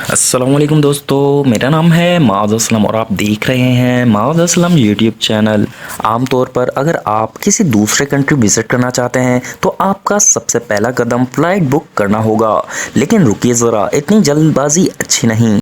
अस्सलाम वालेकुम दोस्तों, मेरा नाम है माज़ असलम और आप देख रहे हैं माज़ असलम यूट्यूब चैनल। आमतौर पर अगर आप किसी दूसरे कंट्री विज़िट करना चाहते हैं तो आपका सबसे पहला कदम फ़्लाइट बुक करना होगा। लेकिन रुकिए ज़रा, इतनी जल्दबाजी अच्छी नहीं।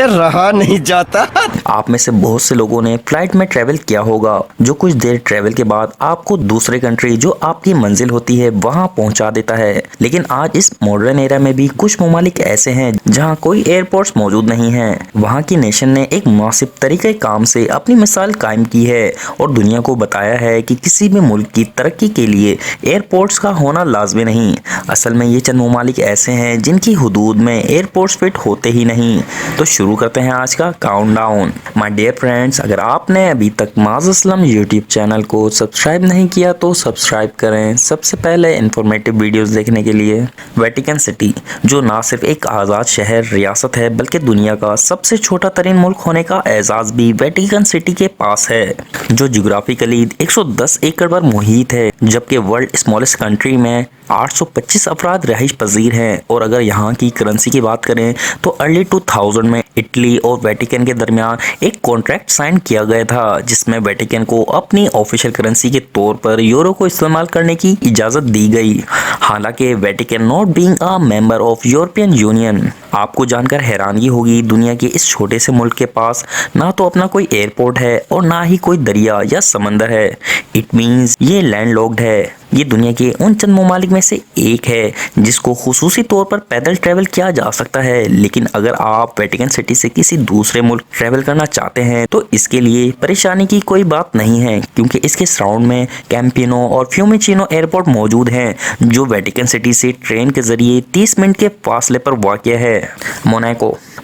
रहा नहीं जाता। आप में से बहुत से लोगों ने फ्लाइट में ट्रैवल किया होगा, जो कुछ देर ट्रैवल के बाद आपको दूसरे कंट्री जो आपकी मंजिल होती है वहां पहुंचा देता है। लेकिन आज इस मॉडर्न एरा में भी कुछ ममालिक ऐसे हैं जहां कोई एयरपोर्ट्स मौजूद नहीं है। वहां की नेशन ने एक मुनासिब तरीके काम से अपनी मिसाल कायम की है और दुनिया को बताया है कि किसी भी मुल्क की तरक्की के लिए एयरपोर्ट्स का होना लाजमी नहीं। असल में ये चंद ममालिक ऐसे हैं जिनकी हुदूद में एयरपोर्ट्स फिट होते ही नहीं। तो शुरू करते हैं आज का काउंटडाउन। माय डियर फ्रेंड्स, अगर आपने अभी तक माज़ असलम यूट्यूब चैनल को सब्सक्राइब नहीं किया तो सब्सक्राइब करें सबसे पहले इंफॉर्मेटिव वीडियोस देखने के लिए। वेटिकन सिटी, जो ना सिर्फ एक आज़ाद शहर रियासत है बल्कि दुनिया का सबसे छोटा तरीन मुल्क होने का एजाज भी वेटिकन सिटी के पास है, जो जियोग्राफिकली 110 एकड़ पर मुहित है, जबकि वर्ल्ड स्मॉलेस्ट कंट्री में 825 अफराद रहाइश पजीर हैं। और अगर यहाँ की करेंसी की बात करें तो अर्ली 2000 में इटली और वेटिकन के दरमियान एक कॉन्ट्रैक्ट साइन किया गया था, जिसमें वेटिकन को अपनी ऑफिशियल करेंसी के तौर पर यूरो को इस्तेमाल करने की इजाज़त दी गई। हालांकि Vatican not being a member of European union. आपको जानकर हैरानगी होगी, दुनिया के इस छोटे से मुल्क के पास ना तो अपना कोई एयरपोर्ट है और ना ही कोई दरिया या समंदर है। इट मीन्स ये लैंडलॉक्ड है। ये दुनिया के उन चंद ममालिक में से एक है जिसको खुसूसी तौर पर पैदल ट्रैवल किया जा सकता है। लेकिन अगर आप वेटिकन सिटी से किसी दूसरे मुल्क ट्रैवल करना चाहते हैं तो इसके लिए परेशानी की कोई बात नहीं है, क्योंकि इसके सराउंड में कैंपिनो और फ्यूमिचिनो एयरपोर्ट मौजूद हैं, जो वेटिकन सिटी से ट्रेन के जरिए 30 मिनट के फासले पर वाक़या है।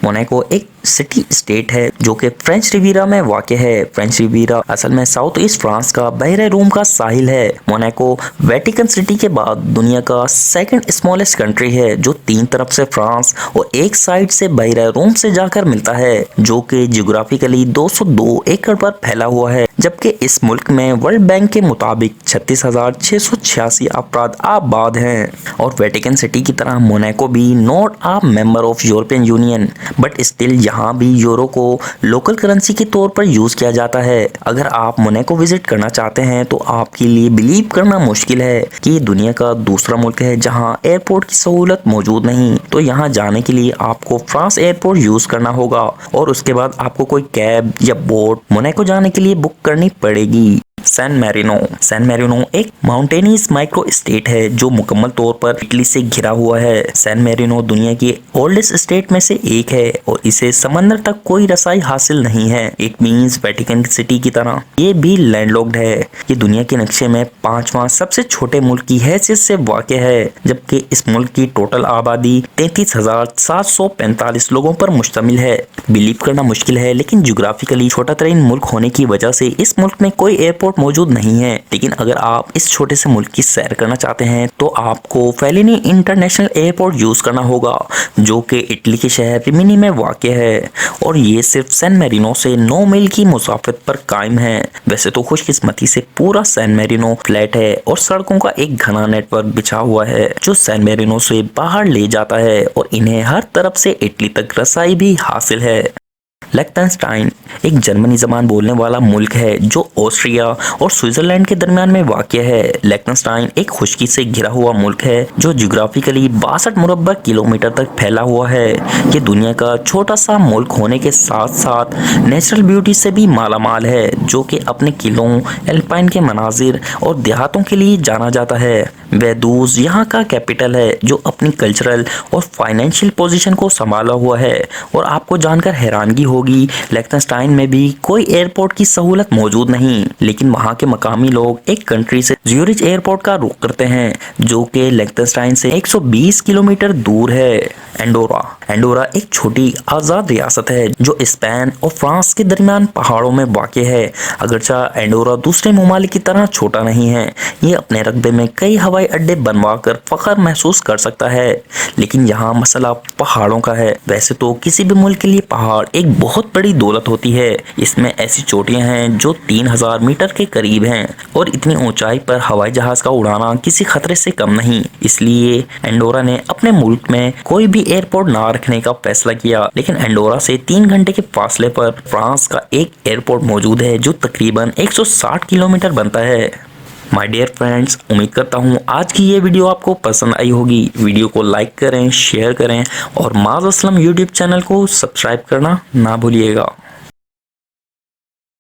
मोनाको एक सिटी स्टेट है जो कि फ्रेंच रिवीरा में वाक़ है। फ्रेंच रिवीरा असल में साउथ ईस्ट फ्रांस का बहरे रूम का साहिल है। मोनाको वेटिकन सिटी के बाद दुनिया का सेकंड स्मॉलेस्ट कंट्री है, जो 3 तरफ से फ्रांस और एक साइड से बहरे रूम से जाकर मिलता है, जो कि जियोग्राफिकली 202 एकड़ पर फैला हुआ है। जबकि इस मुल्क में वर्ल्ड बैंक के मुताबिक 36,686 अफराद आबाद हैं। और वेटिकन सिटी की तरह मोनाको भी not a member of European union, but still यहाँ भी यूरो को लोकल करेंसी के तौर पर यूज किया जाता है। अगर आप मोनाको विजिट करना चाहते हैं तो आपके लिए बिलीव करना मुश्किल है कि ये दुनिया का दूसरा मुल्क है जहाँ एयरपोर्ट की सहूलत मौजूद नहीं। तो यहाँ जाने के लिए आपको फ्रांस एयरपोर्ट यूज करना होगा और उसके बाद आपको कोई कैब या बोट मोनाको जाने के लिए बुक करनी पड़ेगी। सैन मैरिनो एक माउंटेनियस माइक्रो स्टेट है जो मुकम्मल तौर पर इटली से घिरा हुआ है। सैन मैरिनो दुनिया के ओल्डेस्ट स्टेट में से एक है और इसे समंदर तक कोई रसाई हासिल नहीं है। इट मींस वेटिकन सिटी की तरह ये भी लैंडलॉक्ड है। ये दुनिया के नक्शे में 5वां सबसे छोटे मुल्क की हैसियत से वाक़ है, जबकि इस मुल्क की टोटल आबादी 33,745 लोगों पर मुश्तमिल है। बिलीव करना मुश्किल है, लेकिन जियोग्राफिकली छोटा तरीन मुल्क होने की वजह से इस मुल्क में कोई एयरपोर्ट मौजूद नहीं है। लेकिन अगर आप इस छोटे से मुल्क की सैर करना चाहते हैं तो आपको फेलिनी इंटरनेशनल एयरपोर्ट यूज करना होगा, जो कि इटली के शहर रिमिनी में वाक़ है और ये सिर्फ सैन मैरिनो से 9 मील की मुसाफत पर कायम है। वैसे तो खुशकिस्मती से पूरा सैन मैरिनो फ्लैट है और सड़कों का एक घना नेटवर्क बिछा हुआ है जो सैन मैरिनो से बाहर ले जाता है और इन्हें हर तरफ से इटली तक रसाई भी हासिल है। लिechtenstein एक जर्मनी ज़बान बोलने वाला मुल्क है जो ऑस्ट्रिया और स्विट्जरलैंड के दरमियान में वाक़ है। लिechtenstein एक खुशकी से घिरा हुआ मुल्क है जो जियोग्राफिकली 62 मुरब्बा किलोमीटर तक फैला हुआ है। ये दुनिया का छोटा सा मुल्क होने के साथ साथ नेचुरल ब्यूटी से भी मालामाल है, जो कि अपने किलों, एल्पाइन के मनाजिर और देहातों के लिए जाना जाता है। वेदूस यहाँ का कैपिटल है जो अपनी कल्चरल और फाइनेंशियल पोजीशन को संभाला हुआ है। और आपको जानकर हैरानगी होगी, लिechtenstein में भी कोई एयरपोर्ट की सहूलत मौजूद नहीं, लेकिन वहाँ के मकामी लोग एक कंट्री से ज्यूरिच एयरपोर्ट का रुख करते हैं, जो कि लिechtenstein से 120 किलोमीटर दूर है। एंडोरा एक छोटी आज़ाद रियासत है जो स्पेन और फ्रांस के दरमियान पहाड़ों में वाक़ है। अगरचा एंडोरा दूसरे ममालिक की तरह छोटा नहीं है, ये अपने रकबे में कई हवाई हवाई अड्डे बनवा कर फख्र महसूस कर सकता है, लेकिन यहाँ मसला पहाड़ों का है। वैसे तो किसी भी मुल्क के लिए पहाड़ एक बहुत बड़ी दौलत होती है। इसमें ऐसी चोटियां हैं जो 3000 मीटर के करीब हैं और इतनी ऊंचाई पर हवाई जहाज का उड़ाना किसी खतरे से कम नहीं। इसलिए एंडोरा ने अपने मुल्क में कोई भी एयरपोर्ट ना रखने का फैसला किया, लेकिन एंडोरा से 3 घंटे के फासले पर फ्रांस का एक एयरपोर्ट मौजूद है जो तकरीबन 160 किलोमीटर बनता है। माय डियर फ्रेंड्स, उम्मीद करता हूँ आज की ये वीडियो आपको पसंद आई होगी। वीडियो को लाइक करें, शेयर करें और माज़ असलम यूट्यूब चैनल को सब्सक्राइब करना ना भूलिएगा।